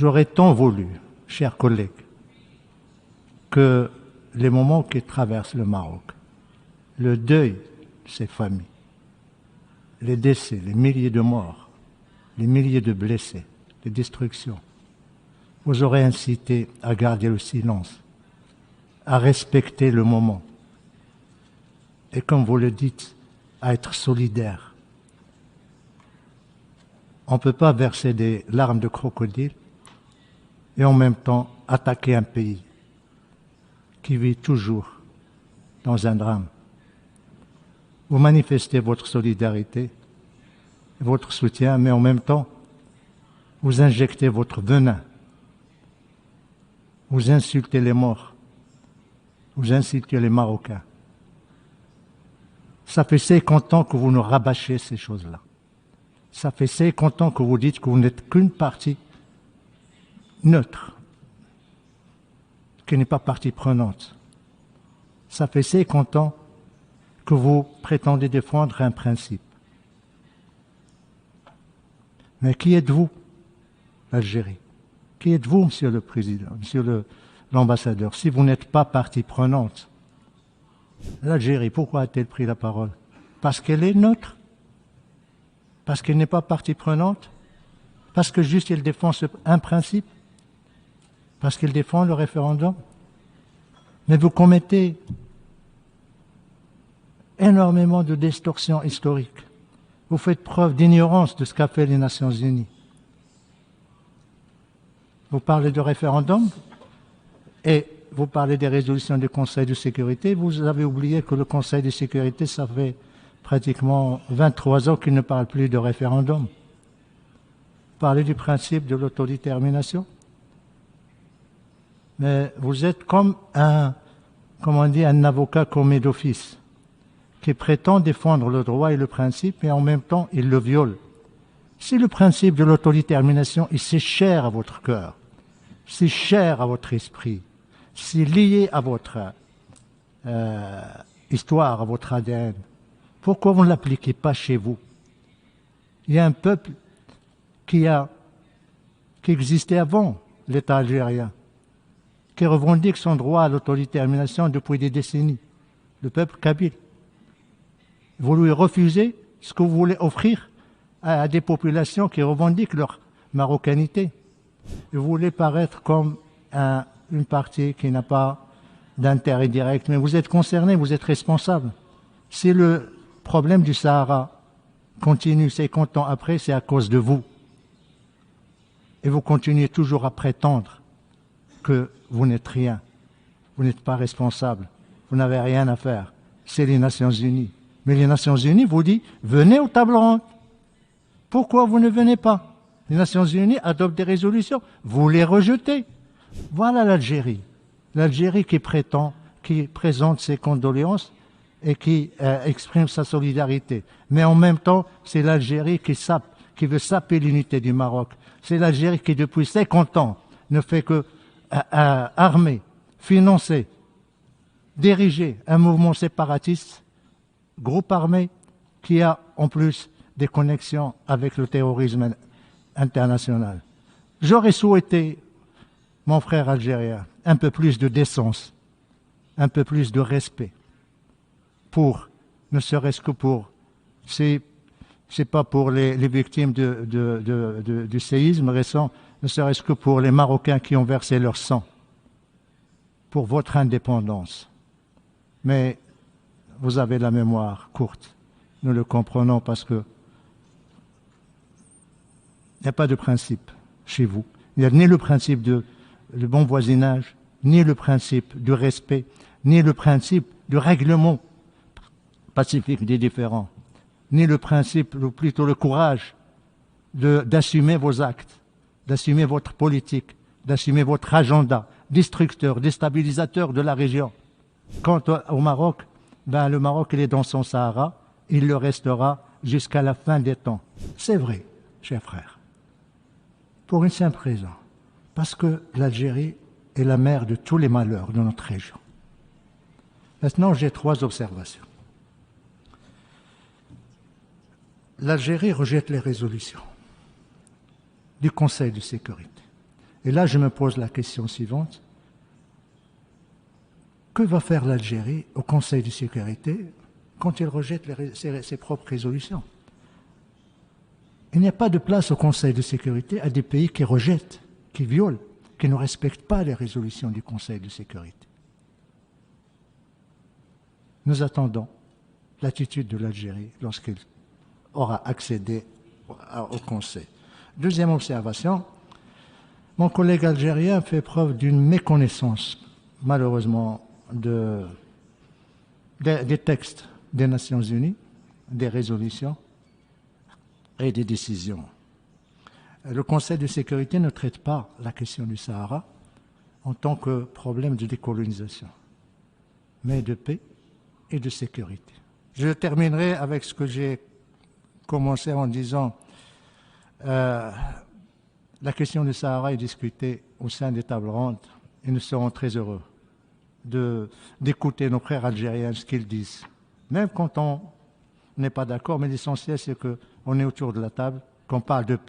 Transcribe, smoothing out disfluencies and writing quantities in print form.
J'aurais tant voulu, chers collègues, que les moments qui traversent le Maroc, le deuil de ces familles, les décès, les milliers de morts, les milliers de blessés, les destructions, vous aurez incité à garder le silence, à respecter le moment et, comme vous le dites, à être solidaire. On ne peut pas verser des larmes de crocodile et en même temps attaquer un pays qui vit toujours dans un drame. Vous manifestez votre solidarité, votre soutien, mais en même temps, vous injectez votre venin. Vous insultez les morts. Vous insultez les Marocains. Ça fait 50 ans que vous nous rabâchez ces choses-là. Ça fait 50 ans que vous dites que vous n'êtes qu'une partie neutre, qui n'est pas partie prenante. Ça fait 50 ans que vous prétendez défendre un principe. Mais qui êtes-vous, l'Algérie? Qui êtes-vous, Monsieur le Président, Monsieur l'ambassadeur, si vous n'êtes pas partie prenante? L'Algérie, pourquoi a-t-elle pris la parole? Parce qu'elle est neutre? Parce qu'elle n'est pas partie prenante? Parce que juste elle défend un principe? Parce qu'elle défend le référendum? Mais vous commettez énormément de distorsions historiques. Vous faites preuve d'ignorance de ce qu'a fait les Nations Unies. Vous parlez de référendum et vous parlez des résolutions du Conseil de sécurité. Vous avez oublié que le Conseil de sécurité, ça fait pratiquement 23 ans qu'il ne parle plus de référendum. Vous parlez du principe de l'autodétermination. Mais vous êtes comme un avocat commis d'office qui prétend défendre le droit et le principe, et en même temps, il le viole. Si le principe de l'autodétermination, c'est cher à votre cœur, c'est cher à votre esprit, c'est lié à votre histoire, à votre ADN, pourquoi vous ne l'appliquez pas chez vous? Il y a un peuple qui existait avant l'État algérien, qui revendique son droit à l'autodétermination depuis des décennies, le peuple kabyle. Vous lui refusez ce que vous voulez offrir à des populations qui revendiquent leur marocanité. Et vous voulez paraître comme une partie qui n'a pas d'intérêt direct, mais vous êtes concerné, vous êtes responsable. Si le problème du Sahara continue 50 ans après, c'est à cause de vous. Et vous continuez toujours à prétendre que vous n'êtes rien, vous n'êtes pas responsable, vous n'avez rien à faire. C'est les Nations Unies. Mais les Nations Unies vous disent, venez aux tables rondes. Pourquoi vous ne venez pas? Les Nations Unies adoptent des résolutions, vous les rejetez. Voilà l'Algérie. L'Algérie qui présente ses condoléances et qui exprime sa solidarité. Mais en même temps, c'est l'Algérie qui veut saper l'unité du Maroc. C'est l'Algérie qui, depuis 50 ans, ne fait que armer, financer, diriger un mouvement séparatiste, groupe armé, qui a en plus des connexions avec le terrorisme international. J'aurais souhaité, mon frère algérien, un peu plus de décence, un peu plus de respect, ne serait-ce que pour, c'est pas pour les victimes du séisme récent, ne serait-ce que pour les Marocains qui ont versé leur sang, pour votre indépendance. Mais vous avez la mémoire courte, nous le comprenons parce que il n'y a pas de principe chez vous. Il n'y a ni le principe de bon voisinage, ni le principe du respect, ni le principe du règlement pacifique des différends, ni le principe, ou plutôt le courage d'assumer vos actes, d'assumer votre politique, d'assumer votre agenda destructeur, déstabilisateur de la région. Quant au Maroc, le Maroc, il est dans son Sahara, il le restera jusqu'à la fin des temps. C'est vrai, chers frères. Pour une simple raison, parce que l'Algérie est la mère de tous les malheurs de notre région. Maintenant, j'ai 3 observations. L'Algérie rejette les résolutions du Conseil de sécurité. Et là, je me pose la question suivante. Que va faire l'Algérie au Conseil de sécurité quand il rejette ses propres résolutions? Il n'y a pas de place au Conseil de sécurité à des pays qui rejettent, qui violent, qui ne respectent pas les résolutions du Conseil de sécurité. Nous attendons l'attitude de l'Algérie lorsqu'il aura accédé au Conseil. Deuxième observation, mon collègue algérien fait preuve d'une méconnaissance, malheureusement, des textes des Nations Unies, des résolutions et des décisions. Le Conseil de sécurité ne traite pas la question du Sahara en tant que problème de décolonisation, mais de paix et de sécurité. Je terminerai avec ce que j'ai commencé en disant la question du Sahara est discutée au sein des tables rondes et nous serons très heureux d'écouter nos frères algériens ce qu'ils disent. Même quand on n'est pas d'accord, mais l'essentiel c'est qu'on est autour de la table, qu'on parle de